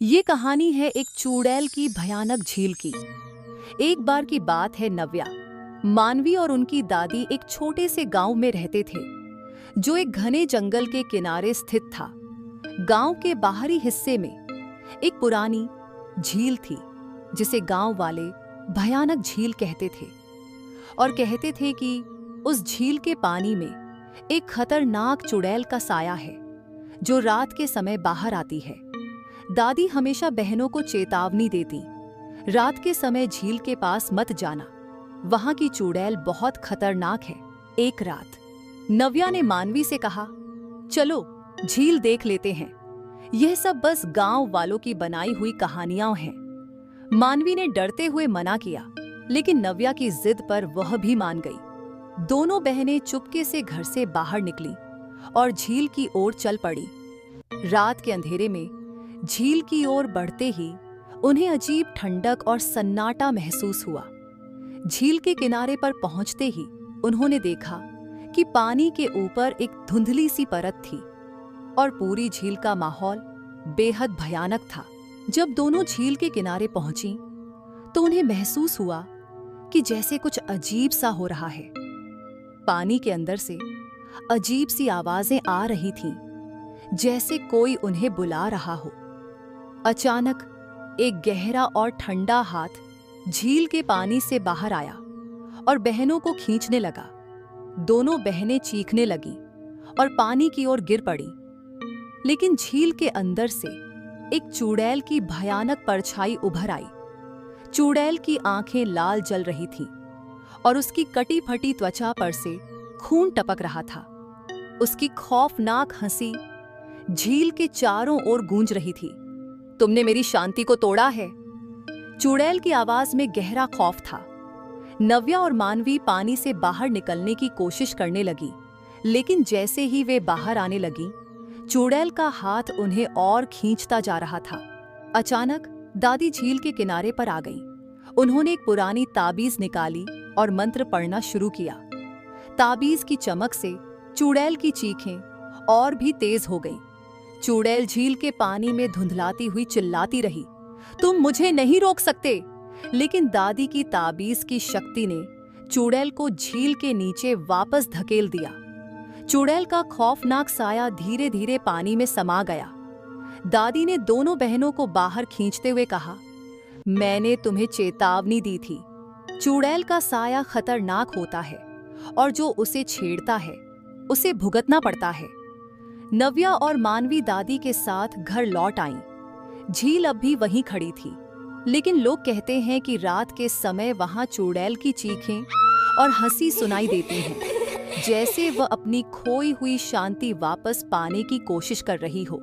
ये कहानी है एक चुड़ैल की भयानक झील की। एक बार की बात है, नव्या, मानवी और उनकी दादी एक छोटे से गांव में रहते थे, जो एक घने जंगल के किनारे स्थित था। गांव के बाहरी हिस्से में एक पुरानी झील थी, जिसे गांव वाले भयानक झील कहते थे और कहते थे कि उस झील के पानी में एक खतरनाक चुड़ैल का साया है, जो रात के समय बाहर आती है। दादी हमेशा बहनों को चेतावनी देती, रात के समय झील के पास मत जाना, वहां की चुड़ैल बहुत खतरनाक है। एक रात नव्या ने मानवी से कहा, चलो झील देख लेते हैं। यह सब बस गांव वालों की बनाई हुई कहानियां हैं। मानवी ने डरते हुए मना किया, लेकिन नव्या की जिद पर वह भी मान गई। दोनों बहनें चुपके से घर से बाहर निकली और झील की ओर चल पड़ी। रात के अंधेरे में झील की ओर बढ़ते ही उन्हें अजीब ठंडक और सन्नाटा महसूस हुआ। झील के किनारे पर पहुंचते ही उन्होंने देखा कि पानी के ऊपर एक धुंधली सी परत थी और पूरी झील का माहौल बेहद भयानक था। जब दोनों झील के किनारे पहुंची तो उन्हें महसूस हुआ कि जैसे कुछ अजीब सा हो रहा है। पानी के अंदर से अजीब सी आवाजें आ रही थीं, जैसे कोई उन्हें बुला रहा हो। अचानक एक गहरा और ठंडा हाथ झील के पानी से बाहर आया और बहनों को खींचने लगा। दोनों बहनें चीखने लगीं और पानी की ओर गिर पड़ी। लेकिन झील के अंदर से एक चुड़ैल की भयानक परछाई उभर आई। चुड़ैल की आंखें लाल जल रही थीं और उसकी कटी फटी त्वचा पर से खून टपक रहा था। उसकी खौफनाक हंसी झील के चारों ओर गूंज रही थी। तुमने मेरी शांति को तोड़ा है। चुड़ैल की आवाज में गहरा खौफ था। नव्या और मानवी पानी से बाहर निकलने की कोशिश करने लगी, लेकिन जैसे ही वे बाहर आने लगी, चुड़ैल का हाथ उन्हें और खींचता जा रहा था। अचानक दादी झील के किनारे पर आ गईं। उन्होंने एक पुरानी ताबीज निकाली और मंत्र पढ़ना शुरू किया। ताबीज की चमक से चुड़ैल की चीखें और भी तेज हो गईं। चुड़ैल झील के पानी में धुंधलाती हुई चिल्लाती रही, तुम मुझे नहीं रोक सकते। लेकिन दादी की ताबीज की शक्ति ने चुड़ैल को झील के नीचे वापस धकेल दिया। चुड़ैल का खौफनाक साया धीरे धीरे पानी में समा गया। दादी ने दोनों बहनों को बाहर खींचते हुए कहा, मैंने तुम्हें चेतावनी दी थी। चुड़ैल का साया खतरनाक होता है और जो उसे छेड़ता है उसे भुगतना पड़ता है। नव्या और मानवी दादी के साथ घर लौट आईं। झील अब भी वहीं खड़ी थी, लेकिन लोग कहते हैं कि रात के समय वहां चुड़ैल की चीखें और हंसी सुनाई देती हैं, जैसे वह अपनी खोई हुई शांति वापस पाने की कोशिश कर रही हो।